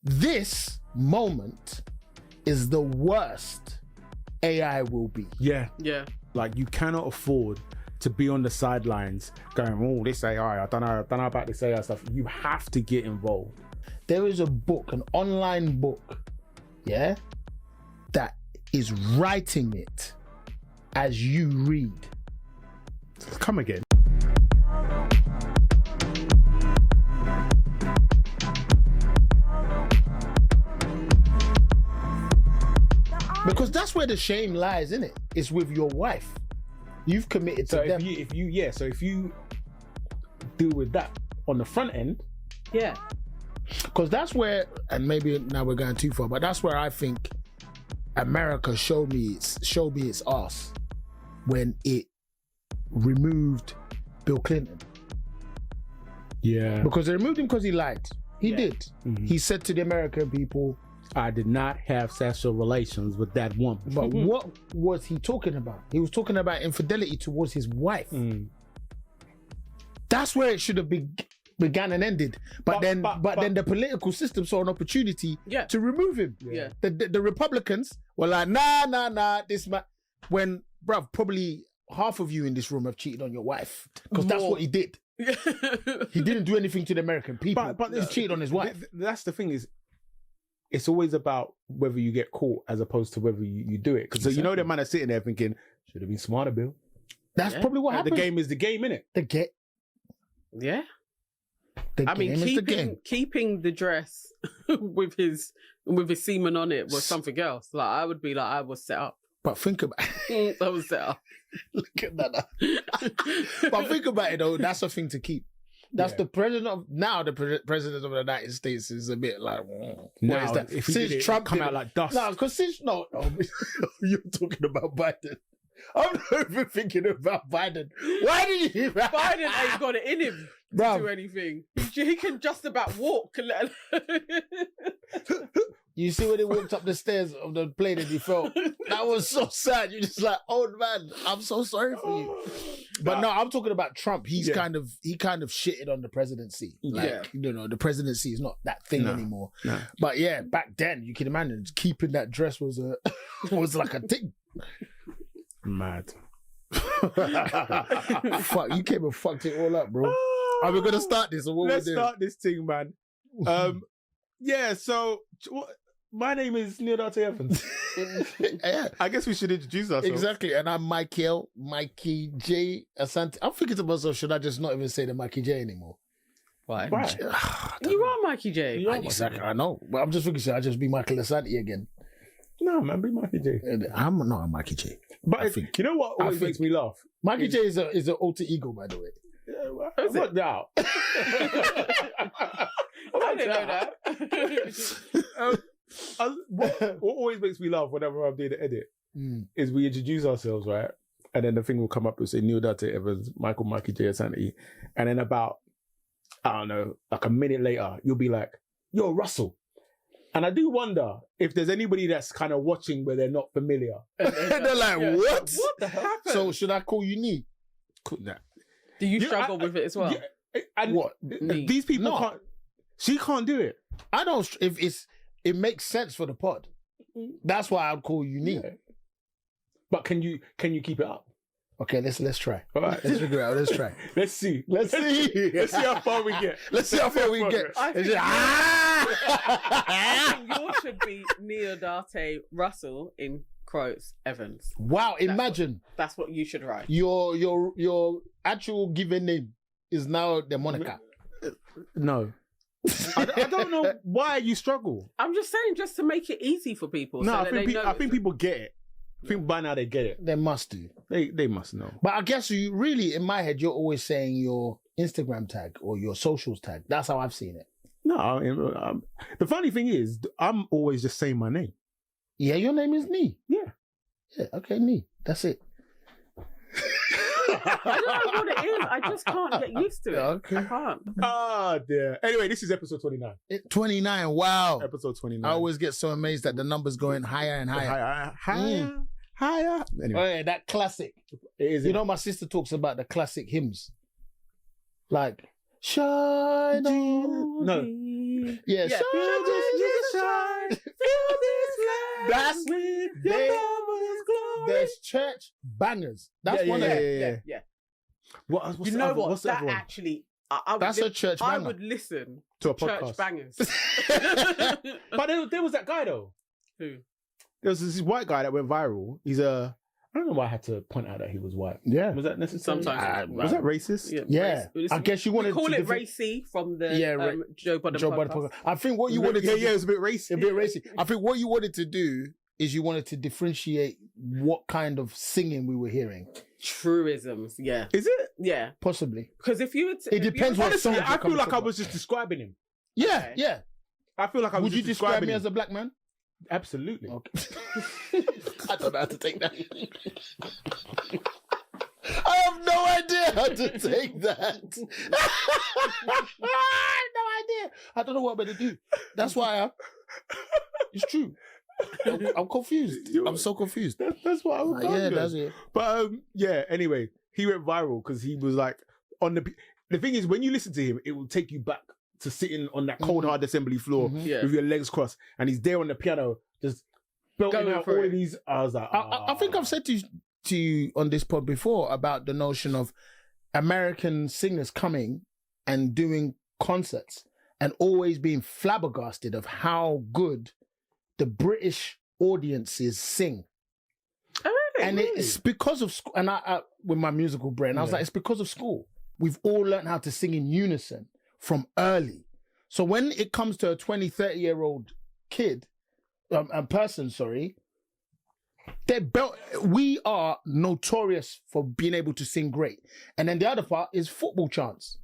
this moment is the worst AI will be. Yeah. Yeah. Like, you cannot afford to be on the sidelines going, oh, this AI, I don't know about this AI stuff. You have to get involved. There is a book, an online book, yeah, that is writing it as you read. Come again. Because that's where the shame lies, isn't it? It's with your wife. You've committed to them. So if you deal with that on the front end, Yeah. Because that's where, and maybe now we're going too far, but that's where I think America showed me its ass when it removed Bill Clinton. yeah, Because they removed him because he lied. He did. Mm-hmm. He said to the American people, I did not have sexual relations with that woman. but what was he talking about? He was talking about infidelity towards his wife. That's where it should have began and ended. But then the political system saw an opportunity to remove him. Yeah. The Republicans were like, nah, this man. When, bruv, probably half of you in this room have cheated on your wife. Because that's what he did. He didn't do anything to the American people. But he cheated on his wife. That's the thing, is it's always about whether you get caught as opposed to whether you do it. Because you know, the man are sitting there thinking, should have been smarter, Bill. That's probably what happened. The game is the game, innit? Yeah. I mean, keeping the dress with his semen on it was something else. Like, I would be like, I was set up. But think about it. I was set up. Look at that. But think about it though, that's a thing to keep. That's the president of president of the United States is a bit like, now, what is that? If Since Trump come out like dust. No, because you're talking about Biden. I'm not even thinking about Biden. Why did you? Biden ain't got it in him to do anything. He can just about walk. You see when he walked up the stairs of the plane and he fell? That was so sad. You're just like, old man, I'm so sorry for you. But no, I'm talking about Trump. He kind of shitted on the presidency. Like, you know, the presidency is not that thing anymore. No. But yeah, back then, you can imagine keeping that dress was like a thing. Mad. Fuck, you came and fucked it all up, bro. Are we gonna start this or what? Let's start this thing, man. Yeah, so my name is Nii Evans. Yeah. I guess we should introduce ourselves. Exactly, and I'm Mikey J. Asante. I'm thinking to myself, should I just not even say the Mikey J anymore? Why? You are Mikey J. Exactly, I know. But I'm just thinking, should I just be Michael Asante again? No, man, be Mikey J. I'm not a Mikey J. But I think, you know what always makes me laugh? Mikey J is an alter ego, by the way. Yeah, well, I worked that out. I didn't know that. What always makes me laugh whenever I'm doing the edit is we introduce ourselves, right? And then the thing will come up and say Nii Evans, Mikey J. Asante. And then about, I don't know, like a minute later, you'll be like, yo, Russell. And I do wonder if there's anybody that's kind of watching where they're not familiar. And they're like, what? What the hell happened? So should I call you Nii? Do you struggle with it as well? Yeah, and what? These people can't. She can't do it. I don't. It makes sense for the pod. That's why I'd call you Nii. Yeah. But can you keep it up? Okay, let's try. All right, let's figure it out. Let's try. Let's see. Let's see how far we get. Let's see how far we get. I think yours should be Nii Russell in quotes Evans. Wow! Imagine that's what you should write. Your actual given name is now the moniker. No. I don't know why you struggle. I'm just saying, just to make it easy for people. No, so I think people get it. I think by now they get it. They must do. They must know. But I guess you really, in my head, you're always saying your Instagram tag or your socials tag. That's how I've seen it. No, I mean, the funny thing is, I'm always just saying my name. Yeah, your name is Nii. Yeah. Yeah, okay, Nii. That's it. I don't know what it is. I just can't get used to it. Okay. I can't. Oh, dear. Anyway, this is episode 29. 29, wow. Episode 29. I always get so amazed that the number's going higher and higher. Higher. Anyway. Oh, yeah, that classic. It is. You know, my sister talks about the classic hymns. Like, shine on me. No. Yeah, shine on Jesus Blast. There's church bangers. That's one of them. Yeah. What's You the know other- what? What's the That other one? actually, I would That's a church banger. I would listen To a church podcast. bangers. But there was that guy though. Who? There was this white guy that went viral. He's a. I don't know why I had to point out that he was white. Yeah. Was that necessary? Sometimes. Was that racist? Yeah. Race- I guess you wanted we call to it different- racy from the Yeah, Joe Budden Joe podcast. Budden podcast. I think what you wanted to it was a bit racist. a bit racy. I think what you wanted to do is you wanted to differentiate what kind of singing we were hearing. Truisms, yeah. Is it? Yeah. Possibly. Because if you were to, It depends what Honestly, song I you're feel like I coming was just describing him. Yeah, Okay. yeah. I feel like I was Would you just describe describing me him. as a black man? Absolutely. Okay. I don't know how to take that. I have no idea how to take that. I have no idea. I don't know what I'm going to do. That's why it's true. I'm confused. I'm so confused. That's what I was Yeah, that's it. But yeah, anyway, he went viral because he was like on the thing is, when you listen to him, it will take you back to sitting on that cold hard assembly floor Yeah. with your legs crossed, and he's there on the piano just belting Going out for all it. these. I was like, I think I've said to you on this pod before about the notion of American singers coming and doing concerts and always being flabbergasted of how good the British audiences sing. Oh, really? And it's because of school. And I with my musical brain, I was like, it's because of school. We've all learned how to sing in unison from early. So when it comes to a 20, 30-year-old kid, a person, we are notorious for being able to sing great. And then the other part is football chants.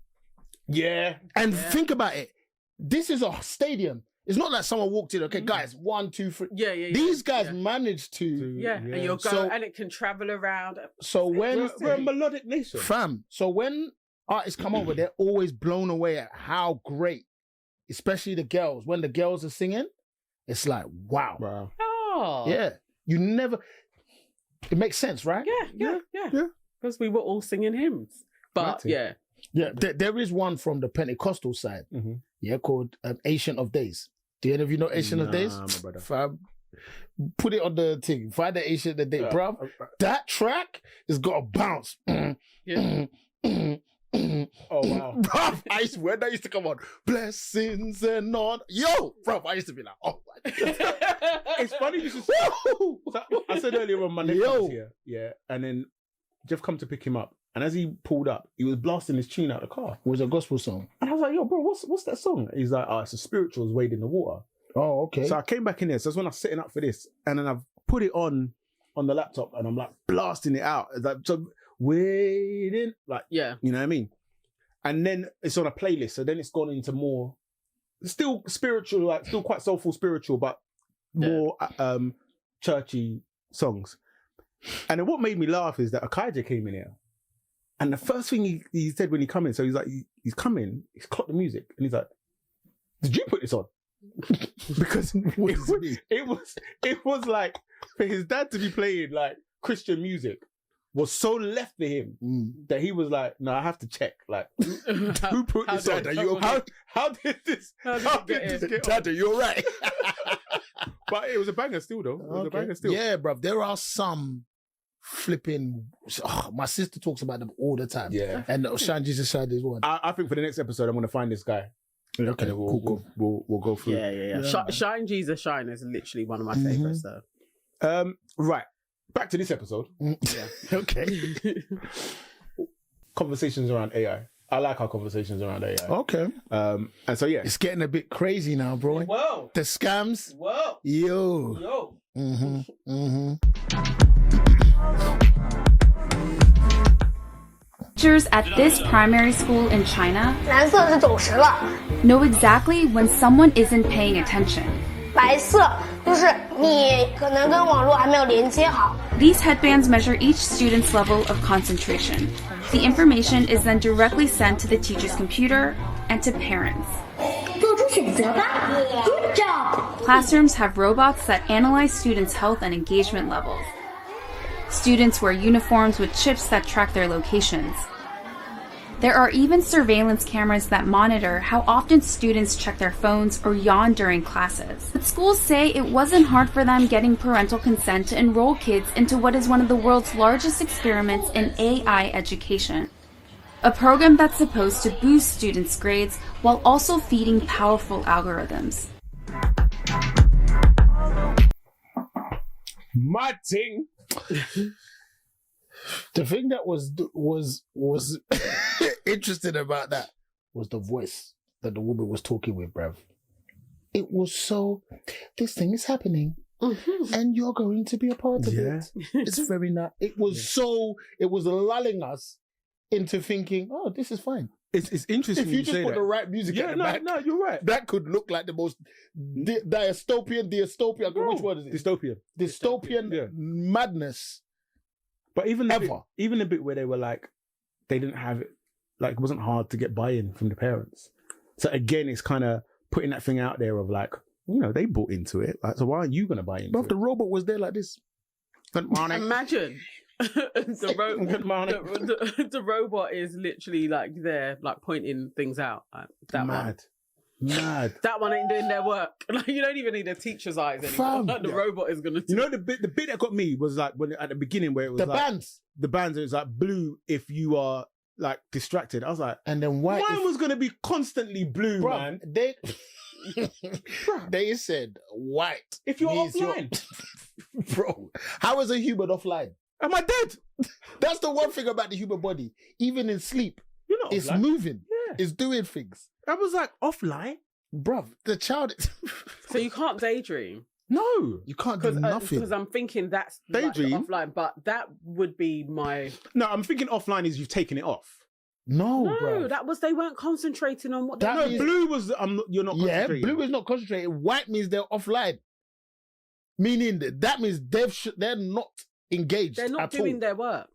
yeah, And think about it. This is a stadium. It's not like someone walked in, okay, guys, 1, 2, 3. Yeah. These guys managed to. Yeah, and you'll go, So- and it can travel around. So when. we're a melodic nation. Fam. So when artists come over, they're always blown away at how great, especially the girls. When the girls are singing, it's like, wow. Wow. Oh, Yeah. You never. It makes sense, right? yeah. Because we were all singing hymns, but Right. yeah, Yeah. There is one from the Pentecostal side, yeah, called Ancient of Days. Do any of you know Ancient of Days? my brother. Fam, put it on the thing. Find the Ancient of Days, bruv. That track has got a bounce. yeah. Oh wow. Bruv, when I used to come on, blessings and all. Yo, bruv, I used to be like, oh my God. It's funny you should say. So I said earlier on my nephew was here, yeah, and then Jeff come to pick him up, and as he pulled up, he was blasting his tune out the car. It was a gospel song. And I was like, yo, bro, what's that song? He's like, oh, it's a spirituals Wade in the Water. Oh, okay. So I came back in there. So that's when I was setting up for this. And then I've put it on the laptop and I'm like blasting it out. It's like, so waiting, like, Yeah. you know what I mean? And then it's on a playlist. So then it's gone into more, still spiritual, like still quite soulful spiritual, but more churchy songs. And then what made me laugh is that Akaja came in here. And the first thing he said when he come in, so he's like, he's coming, he's clocked the music, and he's like, did you put this on? Because it was like, for his dad to be playing like Christian music was so left to him that he was like, no, I have to check. Like, who put this on? How did this get Dad, you're right. But it was a banger still, though. It was a banger still. Yeah, bruv. There are some flipping. Oh, my sister talks about them all the time. Yeah. And Shine Jesus Shine is one. I think for the next episode, I'm going to find this guy. Okay, And cool. We'll go through. Yeah. Shine Jesus Shine is literally one of my favorites, though. Right. Back to this episode. Yeah. Okay. Conversations around AI. I like our conversations around AI. Okay. And so, yeah. It's getting a bit crazy now, bro. Whoa. The scams. Whoa. Yo. Yo. Teachers at this primary school in China 蓝色是走神了， know exactly when someone isn't paying attention. 白色就是你可能跟网络还没有连接好。 These headbands measure each student's level of concentration. The information is then directly sent to the teacher's computer and to parents. 做出选择吧 ，Good job。 Classrooms have robots that analyze students' health and engagement levels. Students wear uniforms with chips that track their locations. There are even surveillance cameras that monitor how often students check their phones or yawn during classes. But schools say it wasn't hard for them getting parental consent to enroll kids into what is one of the world's largest experiments in AI education. A program that's supposed to boost students' grades while also feeding powerful algorithms. My ting. The thing that was interesting about that was the voice that the woman was talking with, bruv. It was so, this thing is happening and you're going to be a part of it. It's very nice. It was so, it was lulling us into thinking, oh, this is fine. It's interesting. If you just put that. the right music at the back, no, you're right. that could look like the most dystopian, which word is it? Dystopian madness. But even ever. The bit where they were like, they didn't have it, like it wasn't hard to get buy-in from the parents. So again, it's kind of putting that thing out there of like, you know, they bought into it. Like, so why aren't you going to buy into it? The robot was there like this. Good morning. Imagine. Good morning. The robot is literally like there, like pointing things out. Like, that Mad. That one ain't doing their work. Like, you don't even need a teacher's eyes anymore. Like, the robot is gonna. You know the bit that got me was like when at the beginning where it was the like, bands. The bands. It was like blue if you are like distracted. I was like, and then white. Mine was gonna be constantly blue, man. They said white if you're offline. Bro, how is a human offline? Am I dead? That's the one thing about the human body. Even in sleep, you're not it's offline. moving. Yeah. It's doing things. I was like, offline? Bruv, the child... So you can't daydream? No. You can't do nothing. Because I'm thinking that's daydream like offline, but that would be my... No, I'm thinking offline is you've taken it off. No, bro. That was, they weren't concentrating on what they were. No, blue was, you're not concentrating. Yeah, blue is not concentrating. White means they're offline. Meaning that means they're not engaged. They're not doing their work.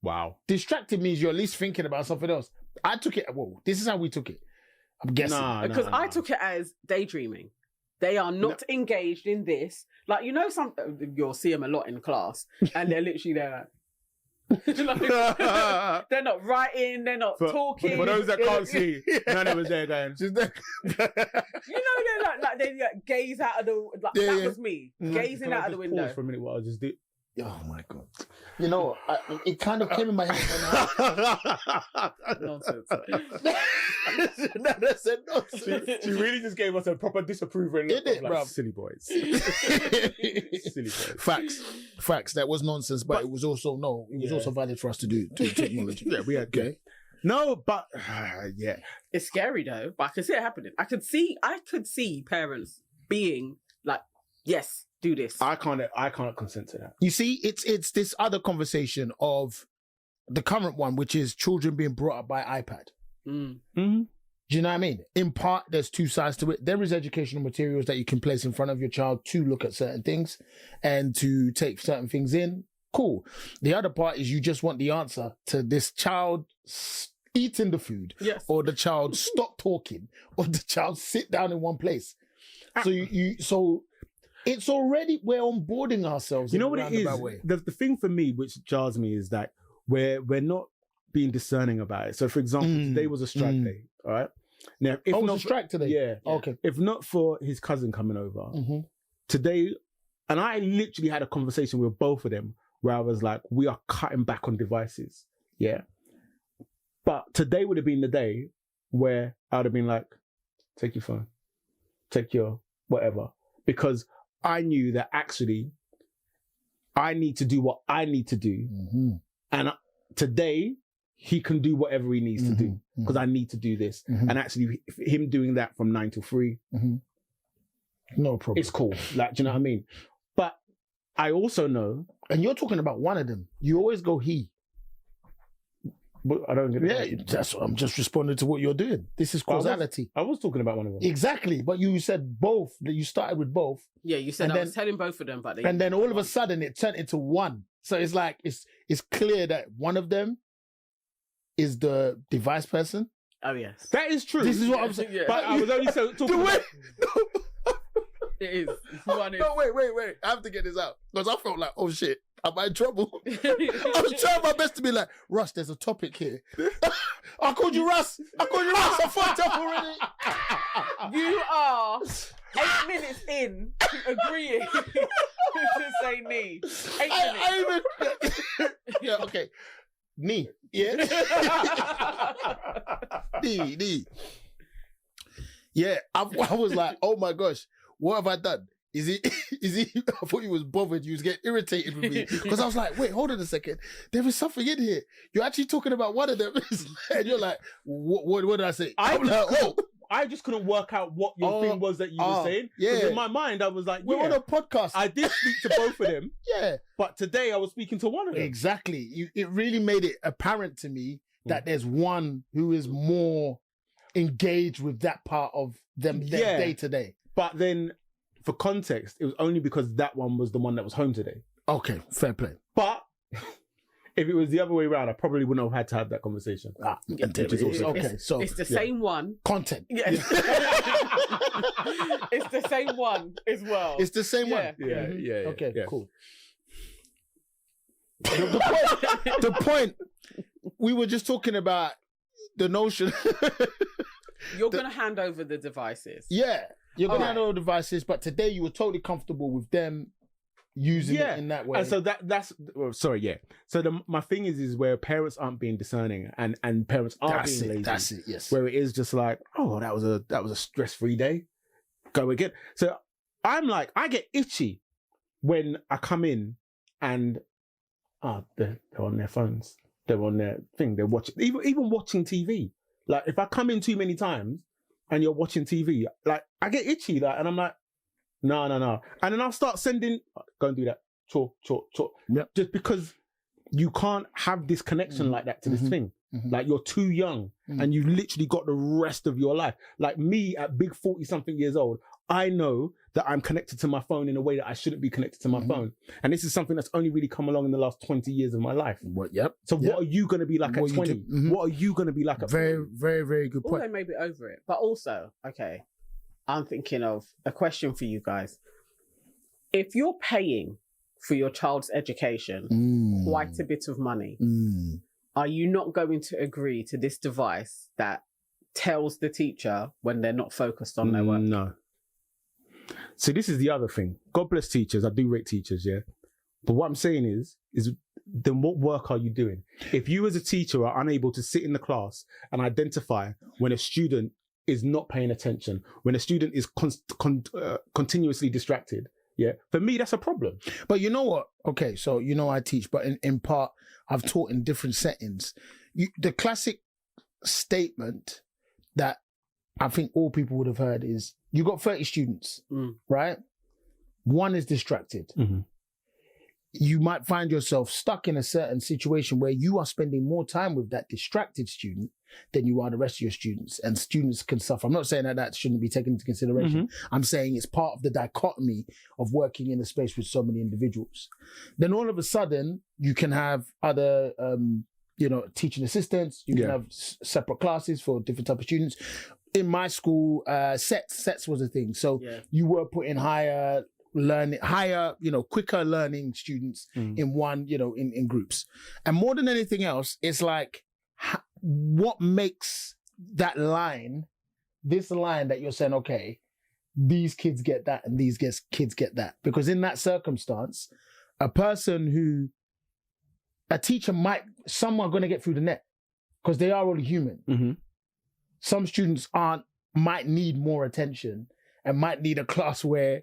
Wow. Distracted means you're at least thinking about something else. I took it, this is how we took it. I'm guessing. Because I took it as daydreaming. They are not engaged in this. Like, you know, you'll see them a lot in class and they're literally there. Like, they're not writing, they're not talking. For those that can't see, none of us there going. You know, they're like they gaze out of the. Like, that was me gazing out of the window. Pause for a minute. What I just did. Oh my god! You know, it kind of came in my head. Nonsense. That's a nonsense. She really just gave us a proper disapproval look of like, silly boys. Silly boys. Facts. That was nonsense, but it was also also valid for us to do to technology. Yeah, we had No, but yeah, it's scary though. But I can see it happening. I could see parents being like, yes, do this. I can't consent to that. You see, it's this other conversation of the current one, which is children being brought up by iPad. Mm-hmm. Do you know what I mean? In part, there's two sides to it. There is educational materials that you can place in front of your child to look at certain things and to take certain things in. Cool. The other part is you just want the answer to this child eating the food, or the child stop talking, or the child sit down in one place. So it's already, we're onboarding ourselves. You know what it is? The thing for me which jars me is that we're not being discerning about it. So for example, today was a strike day, all right? Now, if not not a strike today? Yeah. Okay. If not for his cousin coming over, today, and I literally had a conversation with both of them where I was like, we are cutting back on devices. Yeah. But today would have been the day where I would have been like, take your phone, take your whatever. Because I knew that actually I need to do what I need to do. And today he can do whatever he needs to do because I need to do this. And actually him doing that from 9 to 3, no problem. It's cool. Like, do you know what I mean? But I also know. And you're talking about one of them. You always go he. But I don't get it. Yeah, that's what I'm just responding to what you're doing. This is causality. I was talking about one of them. Exactly. But you said both, that you started with both. Yeah, you said I was telling both of them, but and then all of a sudden it turned into one. So it's like, it's clear that one of them is the device person. Oh, yes. That is true. This is what I'm saying. Yeah. But I was only talking about... It is. One is. No, wait. I have to get this out. Because I felt like, oh shit, am I in trouble? I was trying my best to be like, Russ, there's a topic here. I called you Russ. I fucked up already. You are 8 minutes in to agreeing to say Nii. 8 minutes. I even... yeah, okay. Nii. Yeah. Nii. Yeah, I was like, oh my gosh, what have I done? Is he? I thought he was bothered. He was getting irritated with me because I was like, wait, hold on a second. There is something in here. You're actually talking about one of them. And you're like, what did I say? I just couldn't work out what your thing was that you were saying. Yeah. In my mind, I was like, we're on a podcast. I did speak to both of them. Yeah. But today I was speaking to one of them. Exactly. It really made it apparent to me that there's one who is more engaged with that part of them day to day. But then, for context, it was only because that one was the one that was home today. Okay, fair play. But if it was the other way around, I probably wouldn't have had to have that conversation. Okay, so it's the same one. Content. Yes. It's the same one as well. It's the same one. Yeah. Okay, cool. The point, we were just talking about the notion. You're going to hand over the devices. Yeah, you're going to hand over the devices, but today you were totally comfortable with them using it in that way. And so So my thing is where parents aren't being discerning and parents aren't being lazy. That's it, yes. Where it is just like, oh, that was a stress-free day. Go again. So I'm like, I get itchy when I come in and they're on their phones. They're on their thing. They're watching, even watching TV. Like if I come in too many times and you're watching TV, like I get itchy, like, and I'm like, no. And then I'll start sending, go and do that. Chore. Yep. Just because you can't have this connection like that to this thing. Like you're too young and you literally got the rest of your life. Like me at big 40 something years old, I know that I'm connected to my phone in a way that I shouldn't be connected to my phone. And this is something that's only really come along in the last 20 years of my life. What are you going to be like at 20? What are you going to be like at 40? Very, very, very good point. Although maybe over it. But also, okay, I'm thinking of a question for you guys. If you're paying for your child's education quite a bit of money, are you not going to agree to this device that tells the teacher when they're not focused on their work? No. So this is the other thing. God bless teachers. I do rate teachers, yeah. But what I'm saying is then what work are you doing? If you as a teacher are unable to sit in the class and identify when a student is not paying attention, when a student is continuously distracted, yeah, for me, that's a problem. But you know what? Okay, so you know I teach, but in part, I've taught in different settings. The classic statement that I think all people would have heard is, you got 30 students, right? One is distracted. You might find yourself stuck in a certain situation where you are spending more time with that distracted student than you are the rest of your students, and students can suffer. I'm not saying that shouldn't be taken into consideration. I'm saying it's part of the dichotomy of working in a space with so many individuals. Then all of a sudden, you can have other, teaching assistants. You can have separate classes for different type of students. In my school, sets was a thing. So you were putting quicker learning students in one, in groups. And more than anything else, it's like, what makes that line, this line that you're saying, okay, these kids get that and these kids get that? Because in that circumstance, a teacher some are going to get through the net because they are only human. Some students might need more attention and might need a class where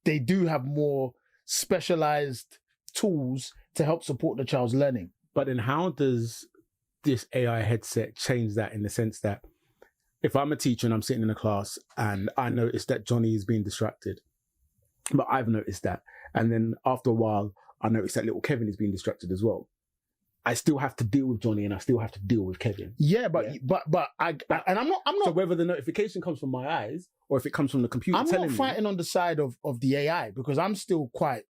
they do have more specialized tools to help support the child's learning. But then how does this AI headset change that, in the sense that if I'm a teacher and I'm sitting in a class and I notice that Johnny is being distracted, but I've noticed that, and then after a while I notice that little Kevin is being distracted as well, I still have to deal with Johnny and I still have to deal with Kevin. But I'm not. So whether the notification comes from my eyes or if it comes from the computer, I'm not fighting on the side of the AI, because I'm still quite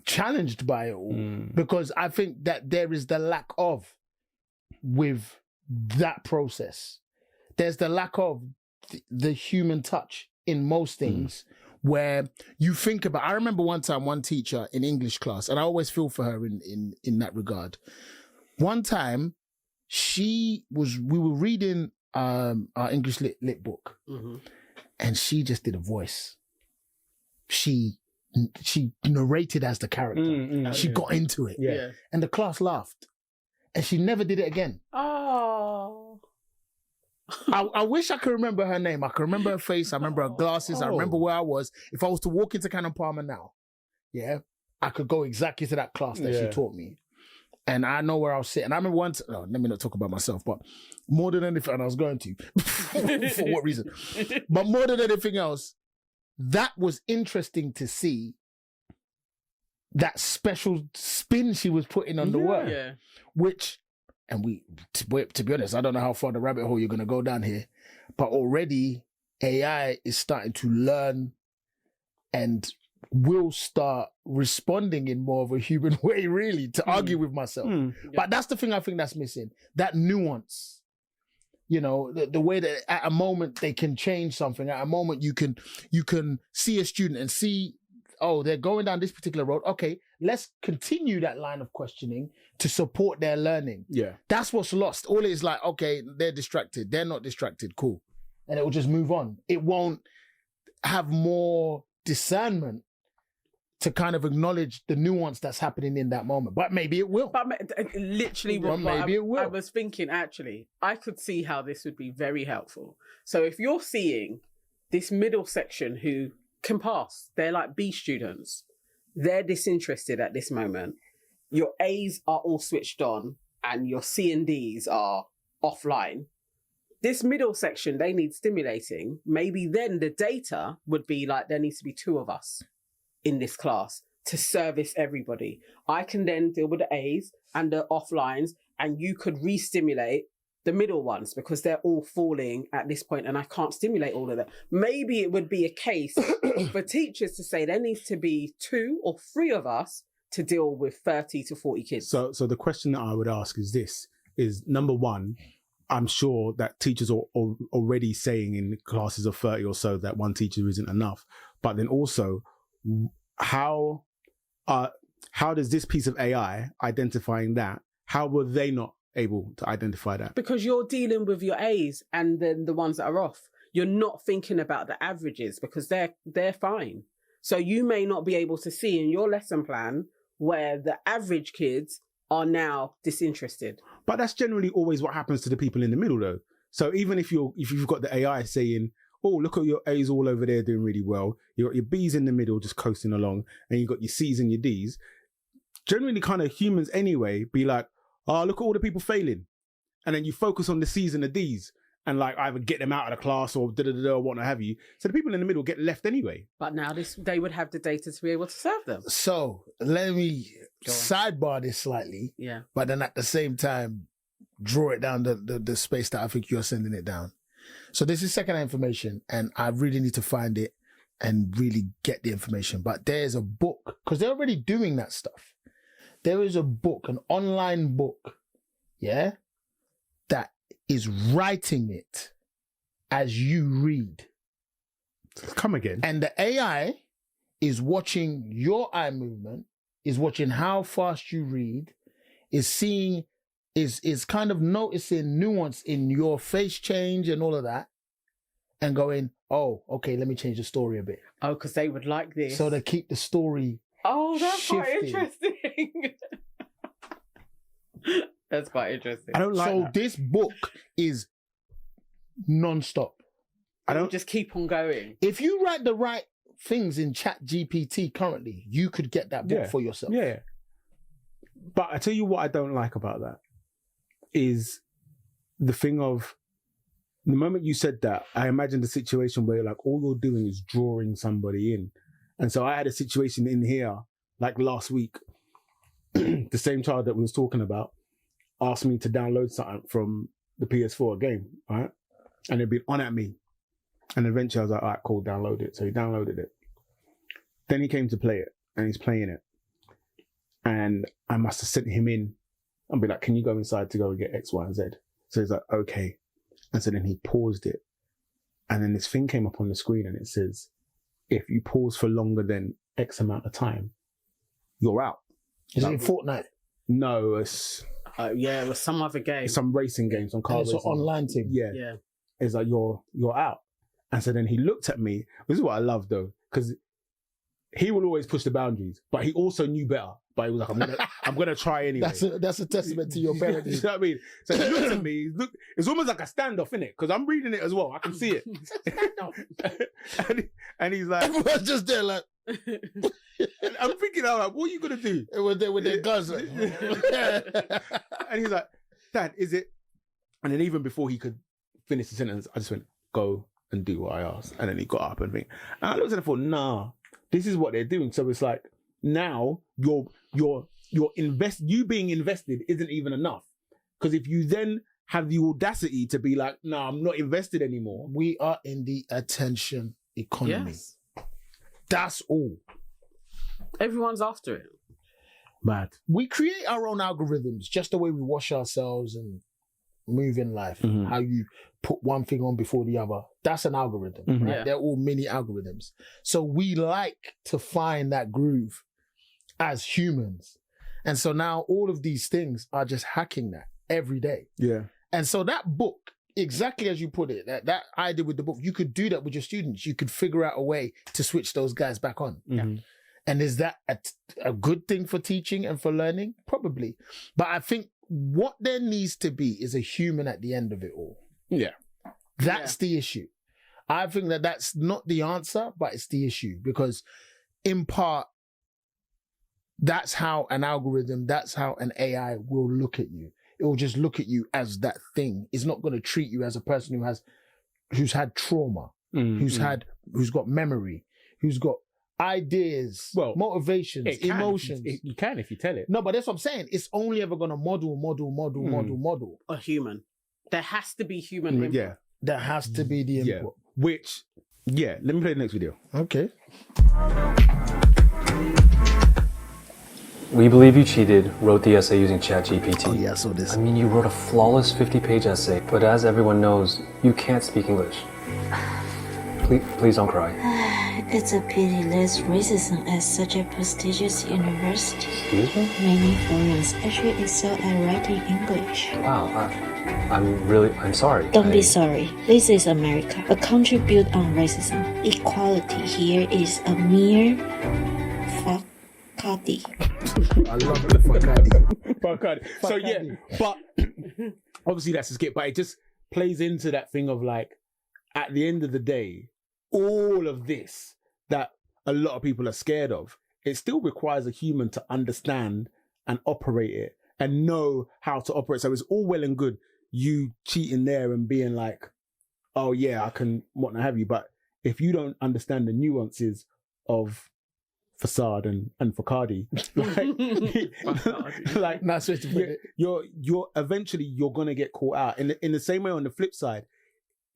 challenged by it all, because I think that there is the lack of with that process. There's the lack of the human touch in most things, where you think about, I remember one time, one teacher in English class, and I always feel for her in that regard. One time, we were reading our English lit book, and she just did a voice. She narrated as the character. She got into it. Yeah. And the class laughed. And she never did it again. Oh. I wish I could remember her name. I can remember her face. I remember her glasses. I remember where I was. If I was to walk into Cannon Palmer now, I could go exactly to that class that she taught me. And I know where I'll sit. And I remember once, let me not talk about myself, but more than anything, and I was going to, for what reason? But more than anything else, that was interesting to see that special spin she was putting on the word. Which, and to be honest, I don't know how far the rabbit hole you're going to go down here, but already AI is starting to learn and will start responding in more of a human way, really, to argue with myself. But that's the thing I think that's missing, that nuance. You know, the way that at a moment they can change something, at a moment you can see a student and see, oh, they're going down this particular road. Okay, let's continue that line of questioning to support their learning. Yeah. That's what's lost. All it is like, okay, they're distracted. They're not distracted. Cool. And it will just move on. It won't have more discernment to kind of acknowledge the nuance that's happening in that moment. But maybe it will. But literally, it will. I was thinking, actually, I could see how this would be very helpful. So if you're seeing this middle section who can pass, they're like B students, they're disinterested at this moment, your A's are all switched on and your C and D's are offline. This middle section, they need stimulating. Maybe then the data would be like, there needs to be 2 of us in this class to service everybody. I can then deal with the A's and the offlines, and you could re-stimulate the middle ones because they're all falling at this point and I can't stimulate all of them. Maybe it would be a case for teachers to say there needs to be 2 or 3 of us to deal with 30 to 40 kids. So the question that I would ask is this, is number one, I'm sure that teachers are already saying in classes of 30 or so that one teacher isn't enough. But then also, how does this piece of AI identifying that, how were they not able to identify that? Because you're dealing with your A's and then the ones that are off. You're not thinking about the averages because they're fine. So you may not be able to see in your lesson plan where the average kids are now disinterested. But that's generally always what happens to the people in the middle though. So even if you've got the AI saying, oh, look at your A's all over there doing really well, you got your B's in the middle just coasting along, and you got your C's and your D's, generally kind of humans anyway be like, oh, look at all the people failing. And then you focus on the C's and the D's and like either get them out of the class or or what have you. So the people in the middle get left anyway. But now they would have the data to be able to serve them. So let me sidebar this slightly. Yeah. But then at the same time, draw it down the space that I think you're sending it down. So this is secondhand information and I really need to find it and really get the information. But there's a book, because they're already doing that stuff. There is a book, an online book, that is writing it as you read. Come again. And the AI is watching your eye movement, is watching how fast you read, is seeing, is kind of noticing nuance in your face change and all of that, and going, oh, okay, let me change the story a bit. Oh, because they would like this. So they keep the story. Oh, that's shifting. quite interesting. That's quite interesting. I don't like so that. This book is non-stop. I don't just keep on going. If you write the right things in ChatGPT currently, you could get that book for yourself. Yeah. But I tell you what I don't like about that is the thing of the moment you said that, I imagined a situation where like all you're doing is drawing somebody in. And so I had a situation in here, like last week, the same child that we was talking about asked me to download something from the PS4 game, right? And it'd been on at me. And eventually I was like, all right, cool, download it. So he downloaded it. Then he came to play it and he's playing it. And I must have sent him in and be like, can you go inside to go and get X, Y, and Z? So he's like, okay. And so then he paused it. And then this thing came up on the screen and it says, if you pause for longer than X amount of time, you're out. Is it Fortnite? No, it's it was some other game. some racing games, some car It's an racing. online thing. Yeah. It's like you're out. And so then he looked at me. This is what I love though, because he will always push the boundaries, but he also knew better. But he was like, I'm gonna try anyway. That's a testament to your parenting. You know what I mean? So he looked at me. It's almost like a standoff, innit? Because I'm reading it as well. I can see it. and he's like, Everyone's just there like, and I'm thinking, I'm like, what are you gonna do? it was there with their guns. Like, And he's like, Dad, is it? And then even before he could finish the sentence, I just went, go and do what I asked. And then he got up and think. And I looked at him and thought, nah, this is what they're doing. So it's like, now you being invested isn't even enough. Because if you then have the audacity to be like, no, I'm not invested anymore. we are in the attention economy. Yes. That's all. Everyone's after it. Mad. We create our own algorithms, just the way we wash ourselves and move in life. Mhm. How you put one thing on before the other. That's an algorithm, Mhm. right? Yeah. They're all mini algorithms. So we like to find that groove as humans. And so now all of these things are just hacking that every day. Yeah. And so that book, exactly as you put it, that idea with the book, you could do that with your students. You could figure out a way to switch those guys back on. Mhm. And is that a good thing for teaching and for learning? Probably. But I think what there needs to be is a human at the end of it all. Yeah. That's the issue. I think that's not the answer, but it's the issue. Because in part, that's how an algorithm, that's how an AI will look at you. It will just look at you as that thing. It's not going to treat you as a person who's had trauma, who's got memory, who's got ideas, motivations, emotions. You can if you tell it. No, but that's what I'm saying. It's only ever going to model. A human. There has to be human input. Yeah. That has to be the input. Let me play the next video. Okay. We believe you cheated, wrote the essay using ChatGPT. Oh yeah, I saw this. I mean, you wrote a flawless 50-page essay, but as everyone knows, you can't speak English. Please don't cry. It's a pity there's racism at such a prestigious university. Excuse me? Many foreigners actually excel at writing English. Wow, I'm sorry. Don't be sorry. This is America, a country built on racism. Equality here is a mere facade. I love the Fakadi. So yeah, but obviously that's a skip, but it just plays into that thing of like, at the end of the day, all of this that a lot of people are scared of, it still requires a human to understand and operate it and know how to operate. So it's all well and good you cheating there and being like, oh yeah, I can what not have you. But if you don't understand the nuances of facade and Fakadi, like That's what you're eventually you're gonna get caught out. In the same way, on the flip side,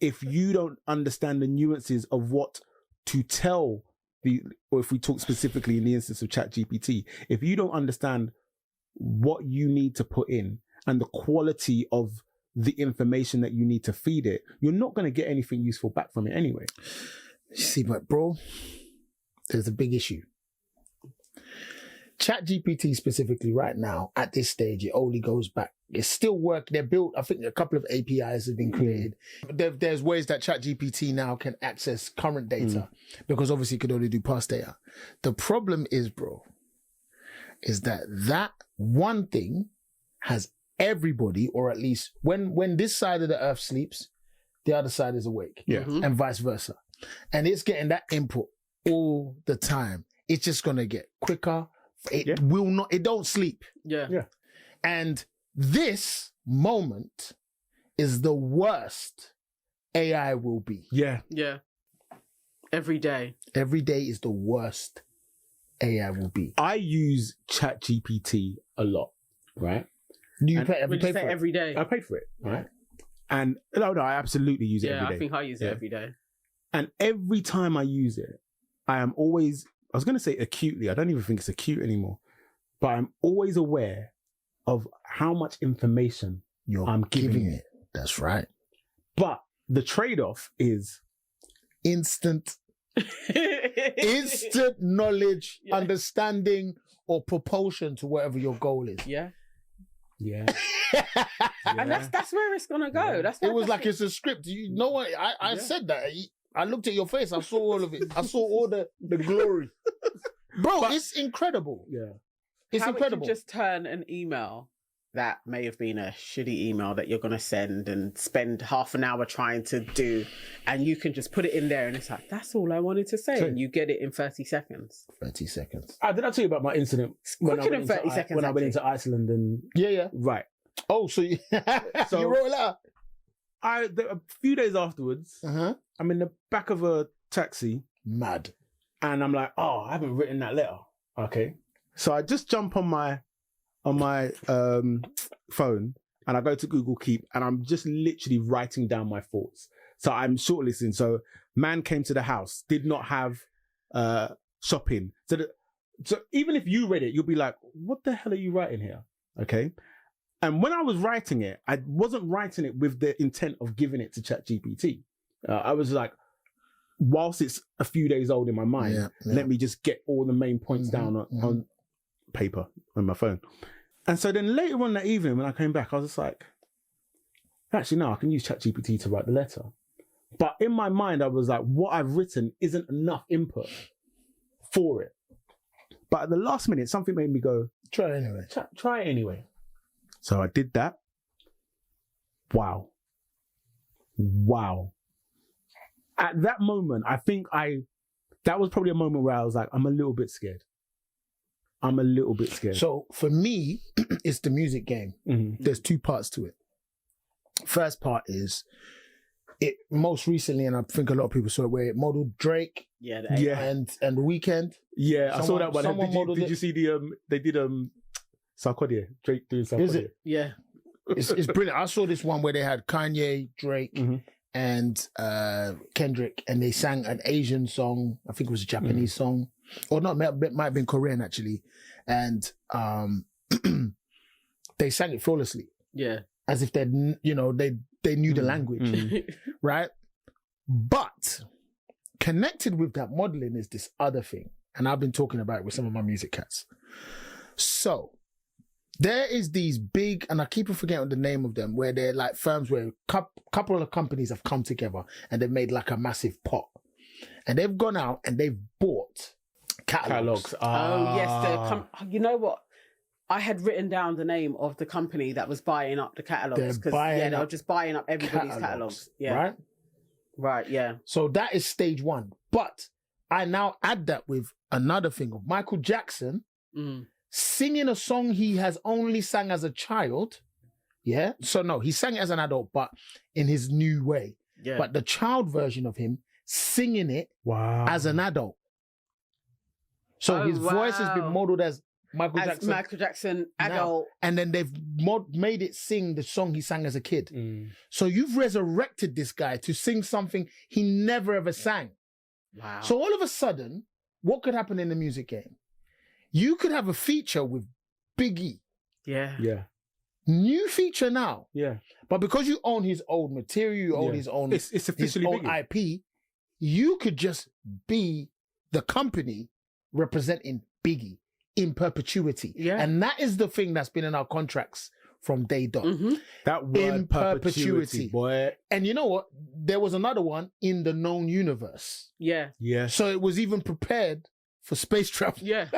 if you don't understand the nuances of what to tell or if we talk specifically in the instance of ChatGPT, if you don't understand what you need to put in and the quality of the information that you need to feed it, you're not going to get anything useful back from it anyway. You see, but bro, there's a big issue. ChatGPT specifically right now, at this stage, it only goes back. It's still work. They're built, I think a couple of APIs have been created. There's ways that ChatGPT now can access current data because obviously it could only do past data. The problem is, bro, is that one thing has everybody, or at least when this side of the earth sleeps, the other side is awake. Yeah. And vice versa. And it's getting that input all the time. It's just going to get quicker. It will not, it don't sleep. Yeah. And this moment is the worst AI will be. Yeah. Yeah. Every day. Every day is the worst AI will be. I use ChatGPT a lot, right? Have you Would paid you say for it? every day? I paid for it, right? And no, I absolutely use it Yeah, every day. I think I use it Yeah. every day. And every time I use it, I am always, I was going to say acutely, I don't even think it's acute anymore, but I'm always aware of how much information I'm giving it. That's right. But the trade-off is Instant Instant knowledge, understanding, or propulsion to whatever your goal is. Yeah. Yeah. And that's where it's gonna go. Yeah. That's It was like it's a script. You know what? I said that. I looked at your face. I saw all of it. I saw all the glory. Bro, it's incredible. Yeah. It's How incredible. It could just turn an email that may have been a shitty email that you're going to send and spend half an hour trying to do, and you can just put it in there and it's like, that's all I wanted to say. And you get it in 30 seconds. 30 seconds. Did I tell you about my incident when I quicker went than 30 seconds, I went into Iceland and Yeah. right. Oh, so you, So- you wrote it out? A few days afterwards, I'm in the back of a taxi Mad. and I'm like, oh, I haven't written that letter. Okay. So I just jump on my phone and I go to Google Keep and I'm just literally writing down my thoughts. So I'm shortlisting. So man came to the house, did not have shopping. So even if you read it, you'll be like, what the hell are you writing here? Okay. And when I was writing it, I wasn't writing it with the intent of giving it to ChatGPT. I was like, whilst it's a few days old in my mind, let me just get all the main points down on paper on my phone. And so then later on that evening, when I came back, I was just like, actually, no, I can use ChatGPT to write the letter. But in my mind, I was like, what I've written isn't enough input for it. But at the last minute, something made me go, Try it anyway. Try it anyway. So I did that. Wow. At that moment, I think that was probably a moment where I was like, I'm a little bit scared. So for me, it's the music game. There's two parts to it. First part is it most recently, and I think a lot of people saw it, where it modeled Drake. Yeah. And The Weeknd. Yeah, I saw that one. Did you see they did Sarkodie, Drake doing Sarkodie? Is it? Yeah. It's brilliant. I saw this one where they had Kanye, Drake, and Kendrick, and they sang an Asian song. I think it was a Japanese song, or not, might have been Korean actually, and they sang it flawlessly. Yeah, as if they knew the language, right? But connected with that modeling is this other thing, and I've been talking about it with some of my music cats. So there is these big, and I keep forgetting the name of them, where they're like firms where a couple of companies have come together and they've made like a massive pot. And they've gone out and they've bought catalogs. Oh, yes. You know what? I had written down the name of the company that was buying up the catalogs. Because they were just buying up everybody's catalogs. Yeah. Right, yeah. So that is stage one. But I now add that with another thing of Michael Jackson singing a song he has only sang as a child. Yeah. So no, he sang it as an adult, but in his new way. Yeah. But the child version of him singing it as an adult. So his voice has been modeled as Michael Jackson adult. And then they've made it sing the song he sang as a kid. So you've resurrected this guy to sing something he never ever sang. Wow. So all of a sudden, what could happen in the music game? You could have a feature with Big E. Yeah. Yeah. New feature now. Yeah. But because you own his old material, you own his own, it's officially his own IP, you could just be the company representing Biggie in perpetuity. Yeah. And that is the thing that's been in our contracts from day dot. That word, in perpetuity, boy. And you know what? There was another one in the known universe. Yeah. Yeah. So it was even prepared for space travel. Yeah.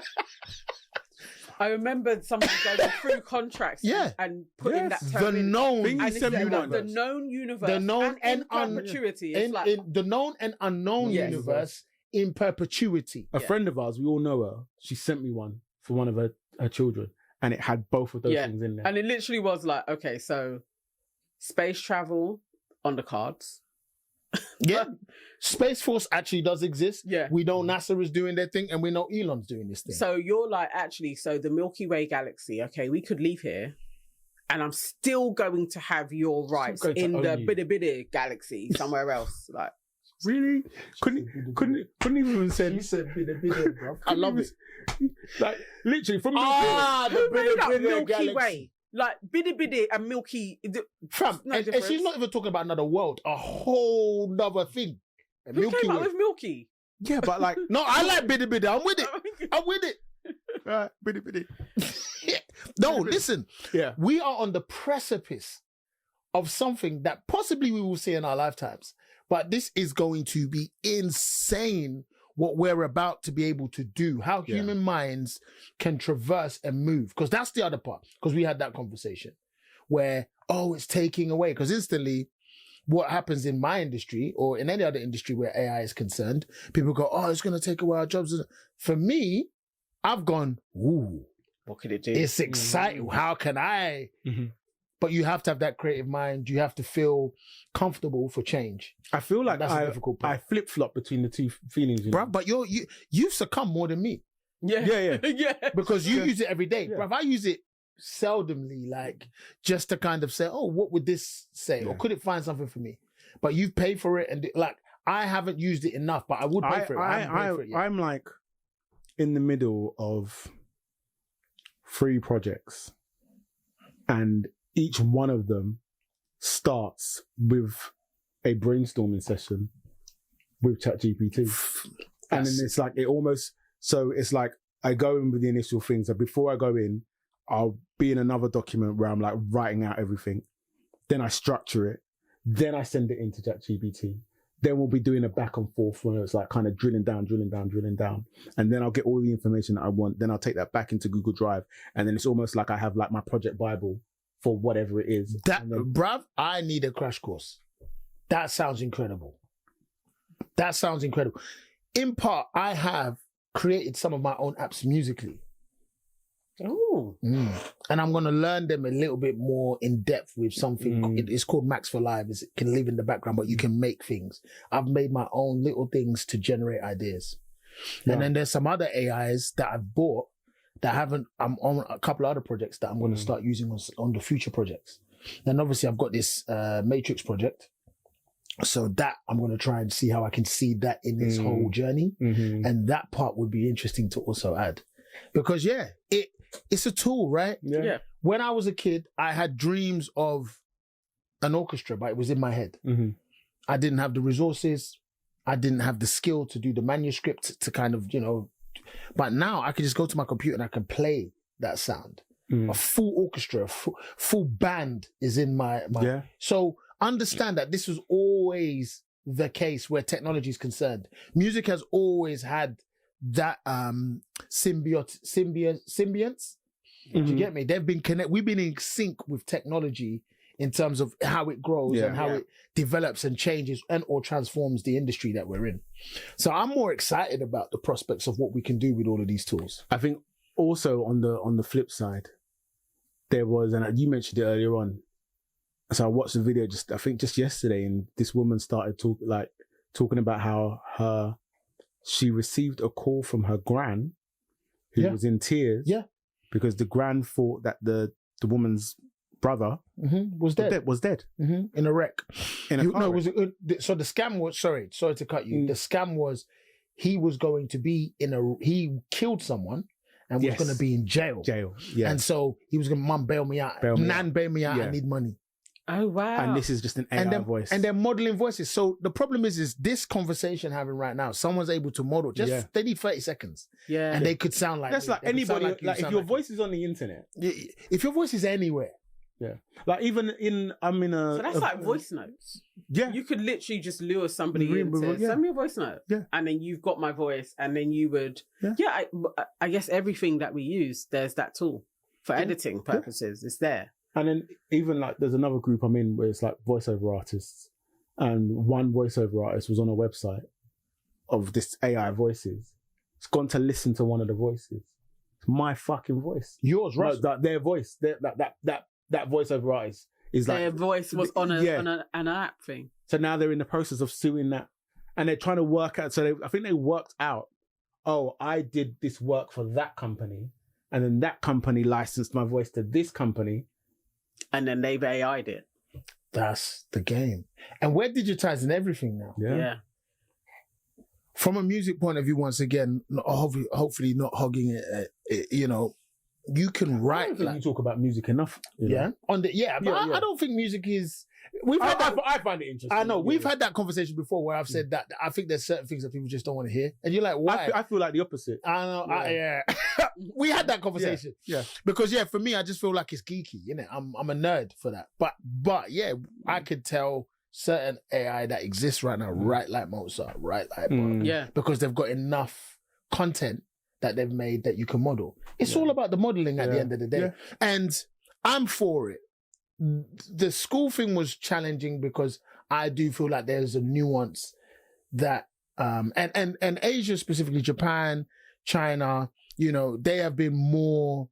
I remember somebody going through contracts and putting that term the in. known The known universe. The known and perpetuity. in the known and unknown universe in perpetuity. A friend of ours, we all know her. She sent me one for one of her children, and it had both of those things in there. And it literally was like, okay, so space travel on the cards. Yeah. Space Force actually does exist. Yeah. We know NASA is doing their thing, and we know Elon's doing this thing. So you're like, actually, so the Milky Way galaxy, okay, we could leave here, and I'm still going to have your rights in the bitty galaxy somewhere else. Like, really? Couldn't even say. He said bitty, bro. I love it. Like literally from the Milky galaxy. Way. Like biddy and Milky. Fam, and she's not even talking about another world, a whole nother thing. Who came up with Milky? Yeah, but like, No, I like biddy biddy. I'm with it. I'm with it. right, biddy biddy. No, listen. Yeah. We are on the precipice of something that possibly we will see in our lifetimes. But this is going to be insane what we're about to be able to do, how human minds can traverse and move. Because that's the other part. Because we had that conversation where, it's taking away. Because instantly, what happens in my industry or in any other industry where AI is concerned, people go, it's going to take away our jobs. For me, I've gone, ooh, what could it do? It's exciting. How can I? Mm-hmm. But you have to have that creative mind. You have to feel comfortable for change. I feel like that's a difficult part. I flip-flop between the two feelings. Bruv, but you've succumbed more than me. Yeah. Because you use it every day. Yeah. Bruv, I use it seldomly, like just to kind of say, what would this say? Or could it find something for me? But you've paid for it, and like I haven't used it enough, but I would pay for it. I haven't paid for it yet. I'm like in the middle of 3 projects, and each one of them starts with a brainstorming session with ChatGPT. And then it's like, it's like I go in with the initial things. So before I go in, I'll be in another document where I'm like writing out everything. Then I structure it. Then I send it into ChatGPT. Then we'll be doing a back and forth where it's like kind of drilling down. And then I'll get all the information that I want. Then I'll take that back into Google Drive. And then it's almost like I have like my project Bible for whatever it is. Bruv, I need a crash course. That sounds incredible. In part, I have created some of my own apps musically. Oh. And I'm going to learn them a little bit more in depth with something. It's called Max for Live. It can live in the background, but you can make things. I've made my own little things to generate ideas. Wow. And then there's some other AIs that I've bought that I'm on a couple of other projects that I'm going to start using on the future projects. Then obviously I've got this Matrix project. So that I'm going to try and see how I can see that in this whole journey. Mm-hmm. And that part would be interesting to also add. Because it's a tool, right? Yeah. When I was a kid, I had dreams of an orchestra, but it was in my head. Mm-hmm. I didn't have the resources. I didn't have the skill to do the manuscript to kind of, but now I can just go to my computer and I can play that sound. A full orchestra, full band is in my. Yeah. So understand that this was always the case where technology is concerned. Music has always had that symbiote. Do you get me? They've been we've been in sync with technology in terms of how it grows and how it develops and changes and or transforms the industry that we're in. So I'm more excited about the prospects of what we can do with all of these tools. I think also on the flip side, there was, and you mentioned it earlier on, so I watched the video just yesterday, and this woman started talking about how she received a call from her gran who was in tears because the gran thought that the woman's brother was dead. In a wreck. In a car wreck. So the scam was, sorry to cut you. The scam was he was going to be he killed someone and was going to be in jail. Yeah. And so he was going to, Mum, bail me out. Nan, bail me out. I need money. Oh, wow. And this is just an AI voice. And they're modeling voices. So the problem is this conversation having right now, someone's able to model. They need 30 seconds. Yeah. And they could sound like that's me. Like anybody. Like if your voice is on the internet. If your voice is anywhere. Yeah. Like even I'm in a... So that's like voice notes. Yeah. You could literally just lure somebody into, send me a voice note. Yeah. And then you've got my voice and then you would... Yeah. I guess everything that we use, there's that tool. For editing purposes, it's there. And then even like there's another group I'm in where it's like voiceover artists. And one voiceover artist was on a website of this AI voices. It's gone to listen to one of the voices. It's my fucking voice. Yours, right? No, their voice. That voiceover artist is like... Their voice was on an app thing. So now they're in the process of suing that. And they're trying to work out... So I think they worked out, I did this work for that company. And then that company licensed my voice to this company. And then they've AI'd it. That's the game. And we're digitizing everything now. Yeah. From a music point of view, once again, hopefully not hogging it, you can I write don't think like we talk about music enough. You know? but I don't think music is. We've had that. I find it interesting. I know we've had that conversation before where I've said that I think there's certain things that people just don't want to hear, and you're like, why? I feel like the opposite. I know. We had that conversation. Yeah. Because for me, I just feel like it's geeky. I'm a nerd for that. But yeah, I could tell certain AI that exists right now, right like Mozart, right like because they've got enough content that they've made that you can model. It's all about the modeling at the end of the day, and I'm for it. The school thing was challenging because I do feel like there's a nuance that and Asia, specifically Japan, China, they have been more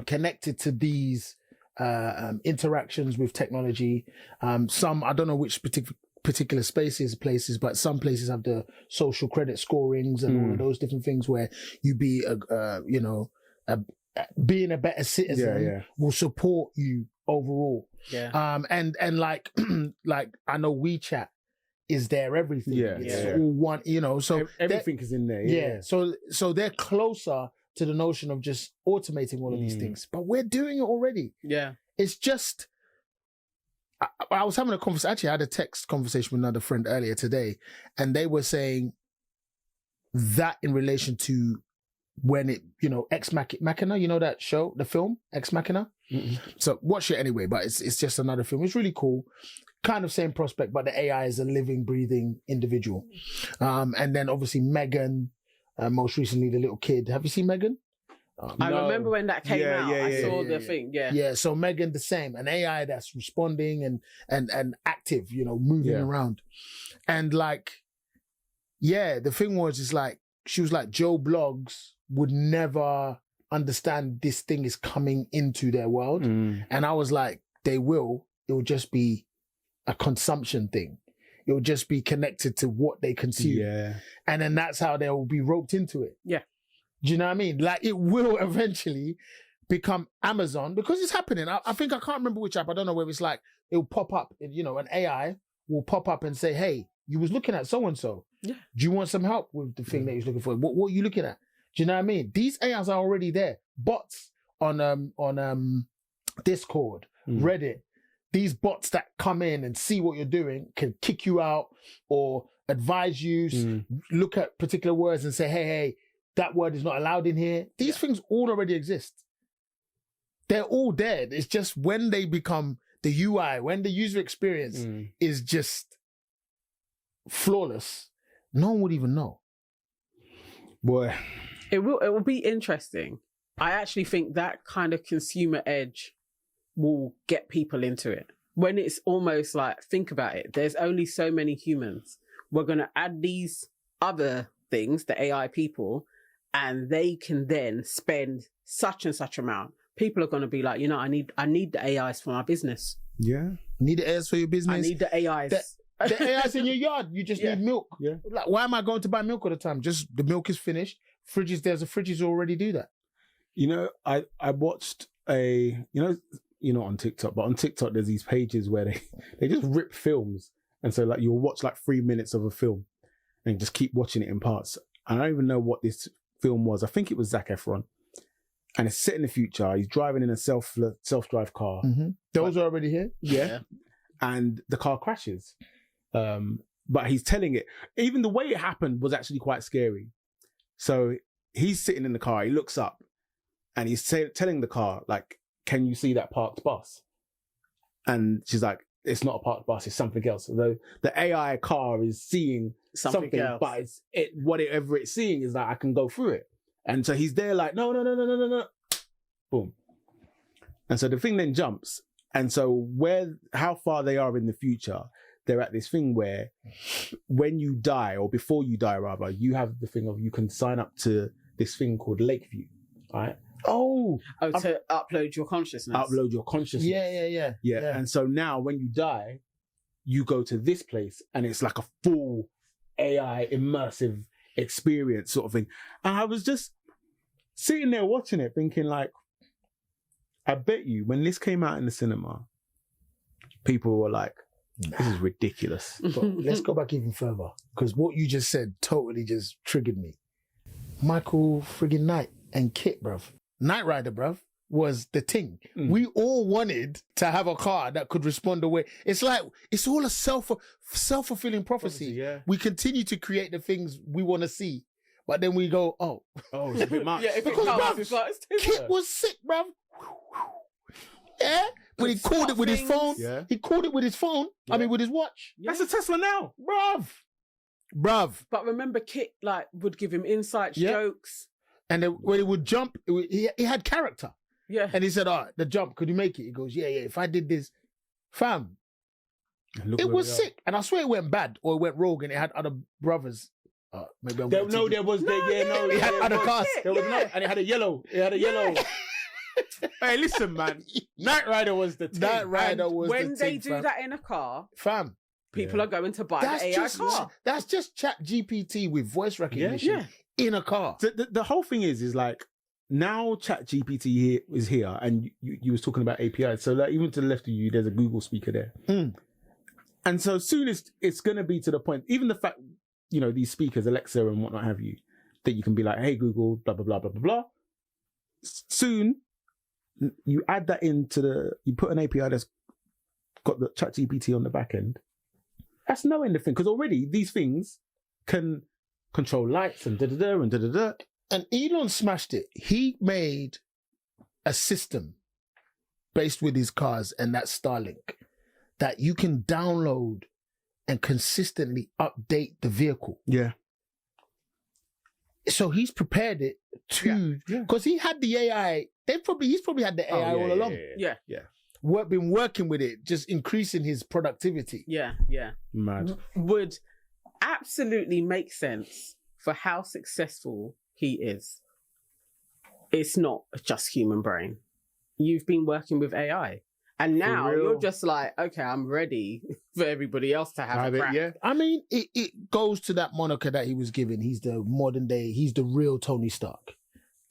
connected to these interactions with technology. Some, I don't know which particular places, but some places have the social credit scorings and all of those different things where you be being a better citizen will support you overall. And like like I know WeChat is there everything. It's all one, so everything is in there. So they're closer to the notion of just automating all of these things, but we're doing it already. It's just I was having a conversation. Actually, I had a text conversation with another friend earlier today, and they were saying that in relation to when it, Ex Machina, that show, the film, Ex Machina. So watch it anyway, but it's just another film. It's really cool. Kind of same prospect, but the AI is a living, breathing individual. And then obviously Megan, most recently the little kid. Have you seen Megan? I remember when that came out. I saw the thing. Yeah. So Megan the same, an AI that's responding and active, moving around. And like, the thing was, she was like, Joe Blogs would never understand this thing is coming into their world. And I was like, they will. It will just be a consumption thing. It will just be connected to what they consume. And then that's how they will be roped into it. Do you know what I mean? Like, it will eventually become Amazon because it's happening. I think, I can't remember which app. I don't know whether it's like, it'll pop up, an AI will pop up and say, hey, you was looking at so-and-so. Do you want some help with the thing that you're looking for? What are you looking at? Do you know what I mean? These AIs are already there. Bots on Discord, Reddit. These bots that come in and see what you're doing can kick you out or advise you, look at particular words and say, hey, that word is not allowed in here. These things all already exist. They're all there. It's just when they become the UI, when the user experience is just flawless, no one would even know. Boy. It will be interesting. I actually think that kind of consumer edge will get people into it. When it's almost like, think about it, there's only so many humans. We're going to add these other things, the AI people, and they can then spend such and such amount. People are going to be like, I need the AIs for my business. Yeah. Need the AIs for your business? I need the AIs. The AIs in your yard. You just need milk. Yeah. Like, why am I going to buy milk all the time? Just the milk is finished. There's a fridges already do that. I watched on TikTok, but on TikTok there's these pages where they just rip films, and so like you'll watch like 3 minutes of a film and just keep watching it in parts. I don't even know what this film was. I think it was Zac Efron, and it's set in the future. He's driving in a self-drive car. Those are already here. Yeah, and the car crashes. But he's telling it. Even the way it happened was actually quite scary. So he's sitting in the car. He looks up, and he's telling the car, like, "Can you see that parked bus?" And she's like, "It's not a parked bus. It's something else." So the AI car is seeing something else. But whatever it's seeing is that I can go through it. And so he's there like, no. Boom. And so the thing then jumps. And so how far they are in the future, they're at this thing where when you die, or before you die rather, you have the thing of you can sign up to this thing called Lakeview, right? To upload your consciousness. Upload your consciousness. Yeah. And so now when you die, you go to this place and it's like a full AI immersive experience sort of thing. And I was just sitting there watching it thinking like, I bet you when this came out in the cinema, people were like, this is ridiculous. But let's go back even further, because what you just said totally just triggered me. Michael friggin' Knight and Kit, bruv. Knight Rider, bruv, was the ting. We all wanted to have a car that could respond the way. It's like, it's all a self-fulfilling prophecy. Yeah. We continue to create the things we want to see. But then we go, oh, it's a bit much. Yeah, if because, it comes, bruv, it's like, it's too Kit much. was sick, bruv. Yeah, but he called it with his phone. Yeah. He called it with his phone. I mean, with his watch. Yeah. That's a Tesla now. Bruv. But remember, Kit like would give him insights, Yeah. jokes. And then when he would jump, he had character. Yeah. And he said, all right, the jump, could you make it? He goes, yeah, if I did this, fam, it was sick. And I swear it went bad or it went rogue and it had other brothers. Maybe I'm There going to- was it had other cars. There was no, and it had a yellow. Hey, listen, man. Knight Rider was the thing. Knight Rider And was when the they thing, do fam. that in a car, Fam, people are going to buy the AI car. That's just ChatGPT with voice recognition in a car. The whole thing is like, now ChatGPT is here, and you was talking about APIs. So like, even to the left of you, there's a Google speaker there. And so soon it's going to be to the point, even the fact, these speakers, Alexa and whatnot have you, that you can be like, hey, Google, blah, blah, blah, blah, blah, blah. Soon, you add that you put an API that's got the ChatGPT on the back end. That's knowing the thing, because already these things can control lights and da-da-da and da-da-da. And Elon smashed it. He made a system based with his cars and that Starlink that you can download and consistently update the vehicle. Yeah. So he's prepared it to, because he had the AI. He's probably had the AI all along. Yeah. Been working with it, just increasing his productivity. Yeah. Mad. Would absolutely make sense for how successful he is. It's not just human brain. You've been working with AI. And now you're just like, okay, I'm ready for everybody else to have a crack. Yeah. I mean, it goes to that moniker that he was given. He's the modern day, he's the real Tony Stark.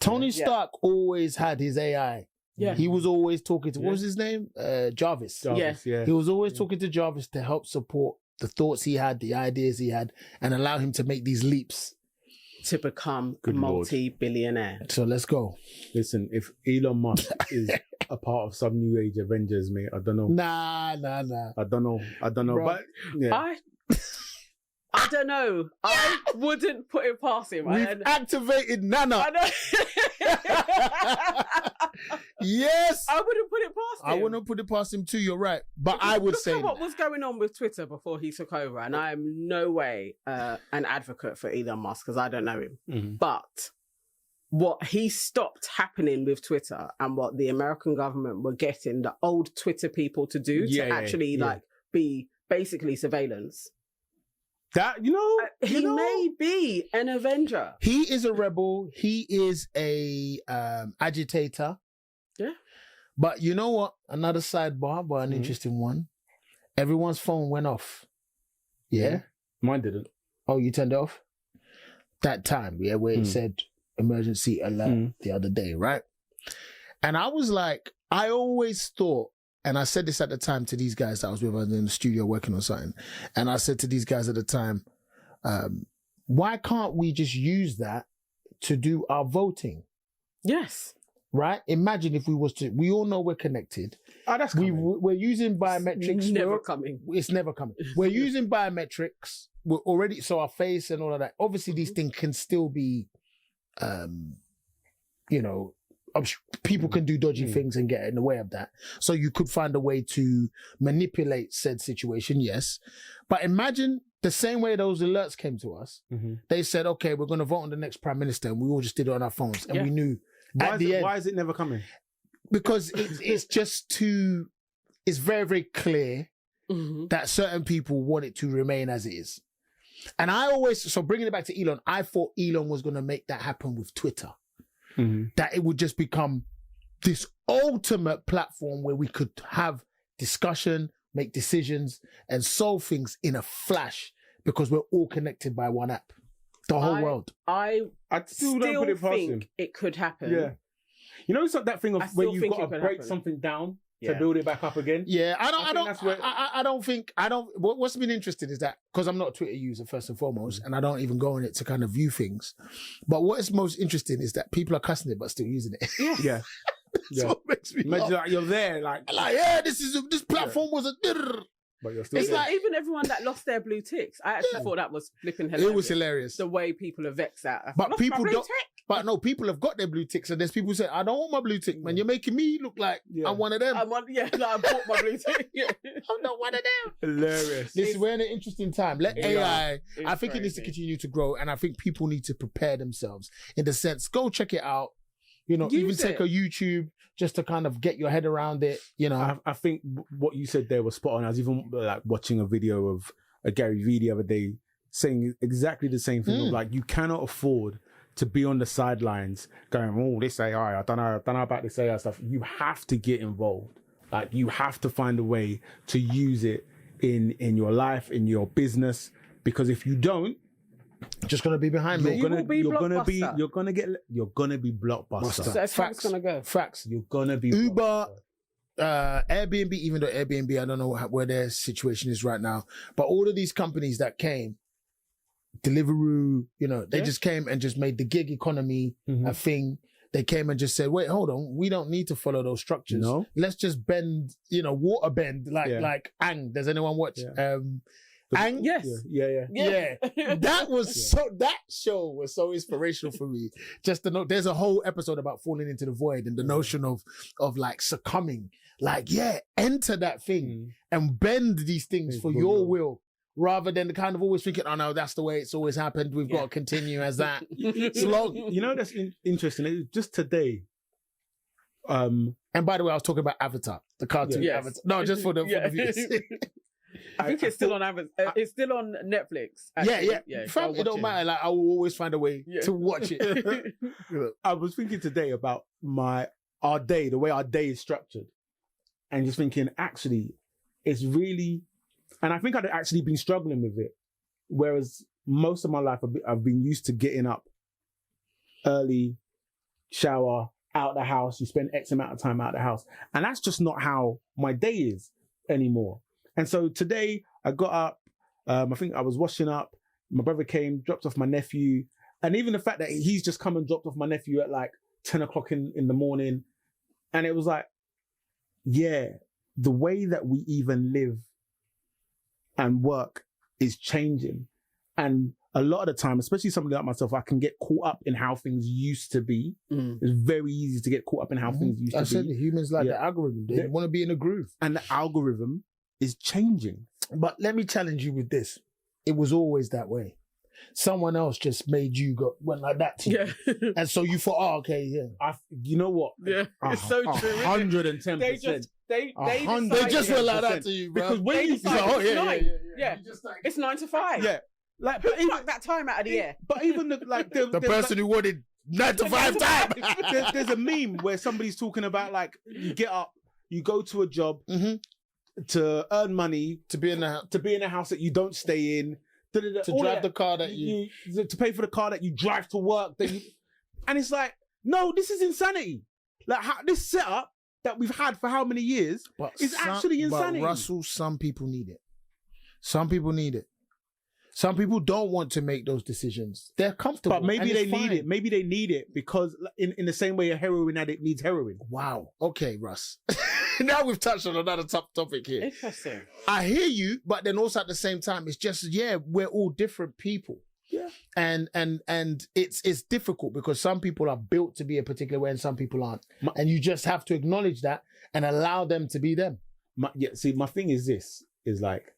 Tony Stark always had his AI. Yeah. He was always talking to, what was his name? Jarvis. Yeah. He was always talking to Jarvis to help support the thoughts he had, the ideas he had, and allow him to make these leaps. To become a Good Lord. multi-billionaire. So let's go. Listen, if Elon Musk is a part of some new age Avengers, mate, I don't know. Nah. I don't know. Bro. But yeah. I don't know. I wouldn't put it past him. We've activated Nana. I know. Yes. I wouldn't put it past him. I wouldn't put it past him too, you're right. But I would Look say at what was going on with Twitter before he took over, and I am no way an advocate for Elon Musk because I don't know him. Mm-hmm. But what he stopped happening with Twitter and what the American government were getting the old Twitter people to do to actually like be basically surveillance. That He may be an Avenger. he is a rebel. He is a agitator. Yeah. But you know what? Another sidebar, but an interesting one. Everyone's phone went off. Yeah? Mine didn't. Oh, you turned it off? That time, where it said emergency alert the other day, right? And I was like, I always thought, and I said this at the time to these guys that I was with, I was in the studio working on something. And I said to these guys at the time, why can't we just use that to do our voting? Yes. Right? Imagine if we all know we're connected. Oh, that's coming. We're using biometrics. It's never coming. It's never coming. We're using biometrics. We're already, so our face and all of that. Obviously, these things can still be, people can do dodgy things and get in the way of that. So you could find a way to manipulate said situation, yes. But imagine the same way those alerts came to us. They said, okay, we're going to vote on the next prime minister. And we all just did it on our phones. And we knew Why is it never coming? Because it's just too, it's very, very clear that certain people want it to remain as it is. And so bringing it back to Elon, I thought Elon was going to make that happen with Twitter. That it would just become this ultimate platform where we could have discussion, make decisions, and solve things in a flash because we're all connected by one app. The whole world. I still don't put it past him. think it could happen. Yeah. You know, it's not that thing of where you've think got it to could break happen. something down to build it back up again. Yeah, what's been interesting is that, because I'm not a Twitter user first and foremost, and I don't even go on it to kind of view things. But what is most interesting is that people are cussing it but still using it. Yeah. That's what makes me laugh. Like you're there, like this platform was a. But you're still It's there. like even everyone that lost their blue ticks. I actually thought that was flipping hilarious. It was hilarious. The way people are vexed at. But people don't. But no, people have got their blue ticks, and there's people who say, "I don't want my blue tick, man. You're making me look like I'm one of them. I bought my blue tick. Yeah. I'm not one of them." Hilarious. We're in an interesting time. Let AI. I think it needs to crazy. continue to grow, and I think people need to prepare themselves in the sense, go check it out. You know, even take a YouTube just to kind of get your head around it. You know, I think what you said there was spot on. I was even like watching a video of a Gary Vee the other day saying exactly the same thing. Of like, you cannot afford to be on the sidelines going, "Oh, this AI, I don't know about this AI stuff." You have to get involved. Like, you have to find a way to use it in your life, in your business, because if you don't, just gonna be behind me. you're gonna be blockbuster. So facts gonna go. Facts. You're gonna be Uber, Airbnb. Even though Airbnb, I don't know where their situation is right now, but all of these companies that came, Deliveroo, you know, they just came and just made the gig economy a thing. They came and just said, "Wait, hold on, we don't need to follow those structures. No. Let's just bend, water bend like Ang." Does anyone watch? Ang? Yes. Yeah. That show was so inspirational for me. Just to know, there's a whole episode about falling into the void and the notion of like succumbing. Like, enter that thing and bend these things for your will, rather than kind of always thinking, "Oh no, that's the way it's always happened. We've got to continue as that." Slow. You know, that's interesting. Just today. And by the way, I was talking about Avatar, the cartoon Avatar. No, just for the viewers. I think it's still on Amazon. It's still on Netflix. Actually. Yeah. Fam, it don't matter. Like, I will always find a way to watch it. I was thinking today about our day, the way our day is structured, and just thinking, actually, it's really, and I think I'd actually been struggling with it. Whereas most of my life, I've been used to getting up early, shower, out the house. You spend X amount of time out the house, and that's just not how my day is anymore. And so today I got up, I think I was washing up, my brother came, dropped off my nephew, and even the fact that he's just come and dropped off my nephew at like 10 o'clock in the morning, and it was like, the way that we even live and work is changing. And a lot of the time, especially somebody like myself, I can get caught up in how things used to be. It's very easy to get caught up in how things used to be. I said humans like the algorithm. They want to be in a groove. And the algorithm is changing. But let me challenge you with this. It was always that way. Someone else just made you went like that to you. And so you thought, you know what? Yeah, it's so true. 110%. They just they just went like that to you, bro. Because when you decide it's 9 to 5. Yeah. Like, but even that time out of the air. But even the person who wanted 9 to 5 time. There's a meme where somebody's talking about, like, you get up, you go to a job to earn money, to be in a house that you don't stay in, to drive the car that you to pay for the car that you drive to work. And it's like, no, this is insanity. Like, this setup that we've had for how many years is actually insanity. But Russell, some people need it. Some people need it. Some people don't want to make those decisions. They're comfortable. But maybe they need it. Maybe they need it because in the same way a heroin addict needs heroin. Wow. Okay, Russ. Now we've touched on another topic here. Interesting. I hear you, but then also at the same time, it's just, we're all different people. Yeah. And it's difficult because some people are built to be a particular way and some people aren't. And you just have to acknowledge that and allow them to be them. My thing is this, is like,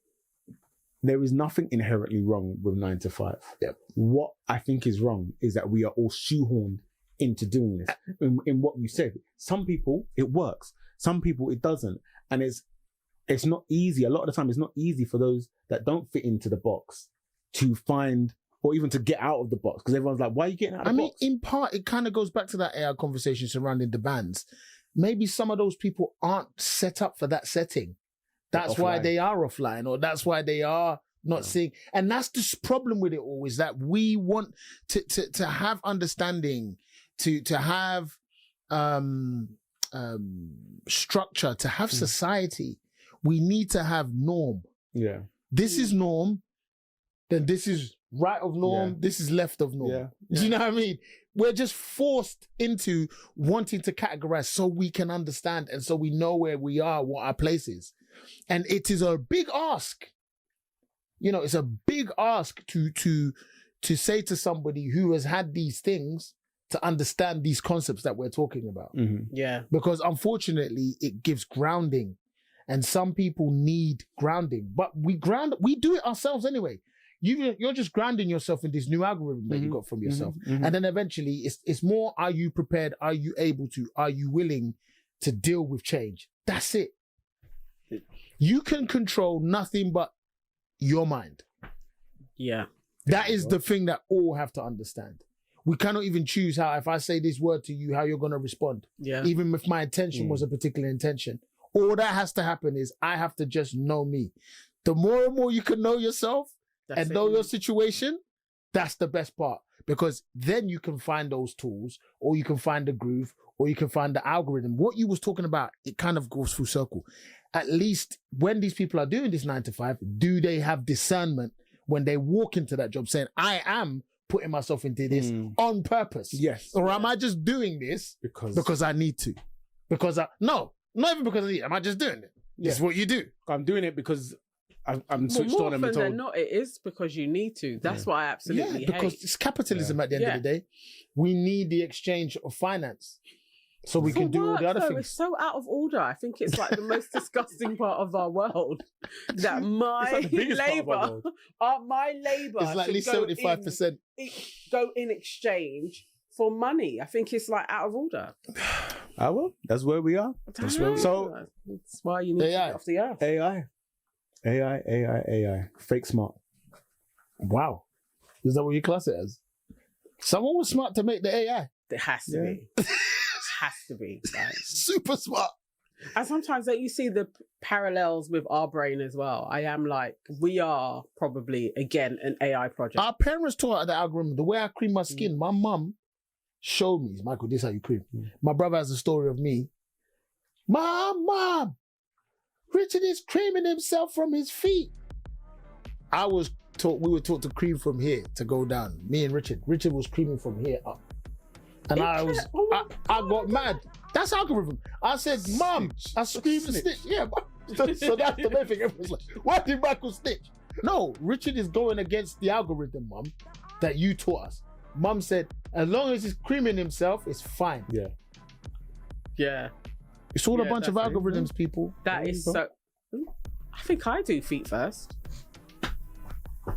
there is nothing inherently wrong with 9 to 5. Yep. What I think is wrong is that we are all shoehorned into doing this. In what you said, some people it works, some people it doesn't, and it's not easy. A lot of the time, it's not easy for those that don't fit into the box to find or even to get out of the box because everyone's like, "Why are you getting out of the box?" In part, it kind of goes back to that AI conversation surrounding the bands. Maybe some of those people aren't set up for that setting. That's why they are offline, or that's why they are not seeing. And that's the problem with it all, is that we want to have understanding, to have structure, to have society, we need to have norm. Yeah. This is norm, then this is right of norm, this is left of norm. Yeah. Do you know what I mean? We're just forced into wanting to categorize so we can understand and so we know where we are, what our place is. And it is a big ask. You know, it's a big ask to say to somebody who has had these things to understand these concepts that we're talking about. Yeah. Because unfortunately, it gives grounding. And some people need grounding. But we do it ourselves anyway. You're just grounding yourself in this new algorithm that you got from yourself. And then eventually it's more, are you prepared? Are you able to? Are you willing to deal with change? That's it. You can control nothing but your mind. Yeah. That is the thing that all have to understand. We cannot even choose how, if I say this word to you, how you're going to respond. Yeah. Even if my intention was a particular intention. All that has to happen is I have to just know me. The more and more you can know yourself, and know your situation, that's the best part. Because then you can find those tools, or you can find the groove, or you can find the algorithm. What you was talking about, it kind of goes full circle. At least when these people are doing this 9 to 5, do they have discernment when they walk into that job saying, I am putting myself into this on purpose? Yes. Or am I just doing this because I need to? No, not even because I need it. Am I just doing it? It's what you do. I'm doing it because I'm switched on and more told. than not, it is because you need to. That's what I absolutely hate. Because it's capitalism at the end of the day. We need the exchange of finance so we can do all the other things. It's so out of order. I think it's like the most disgusting part of our world. That my labour, it's like at least 75%. Go in exchange for money. I think it's like out of order. Well, that's where we are. That's why you need to get off the earth. AI. Fake smart. Wow. Is that what you class it as? Someone was smart to make the AI. It has to be. It has to be. Like. Super smart. And sometimes you see the parallels with our brain as well. I am like, we are probably, again, an AI project. Our parents taught the algorithm. The way I cream my skin, my mum showed me, Michael, this is how you cream. My brother has a story of me. Mom, Richard is creaming himself from his feet. We were taught to cream from here to go down. Me and Richard. Richard was creaming from here up. And I got mad. That's algorithm. I said, Mom, I screamed and snitch. Yeah, so that's the main thing. Everyone's like, why did Michael snitch? No, Richard is going against the algorithm, Mum, that you taught us. Mum said, as long as he's creaming himself, it's fine. Yeah. It's all a bunch of algorithms, people. That is so... I think I do feet first.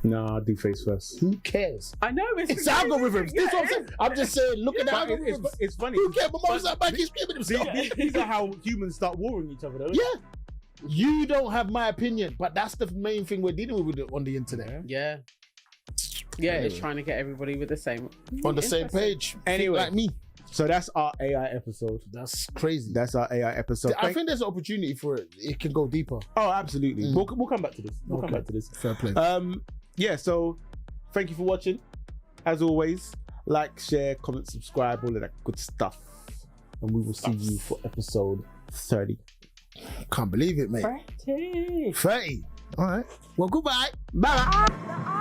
No, I do face first. Who cares? I know, it's algorithms. This is what I'm saying. I'm just saying, look at the algorithms. It's funny. Who cares? My mom's like, Mikey's screaming himself. These are how humans start warring each other, though. Yeah. You don't have my opinion, but that's the main thing we're dealing with on the internet. Yeah. Yeah, it's trying to get everybody with the same... On the same page. Anyway. Like me. So that's our AI episode. That's crazy. That's our AI episode. I think there's an opportunity for it. It can go deeper. Oh, absolutely. We'll come back to this. We'll come back to this. Fair play. Yeah, so thank you for watching. As always, like, share, comment, subscribe, all of that good stuff. And we will see you for episode 30. Can't believe it, mate. 30. 30. All right. Well, goodbye. Bye.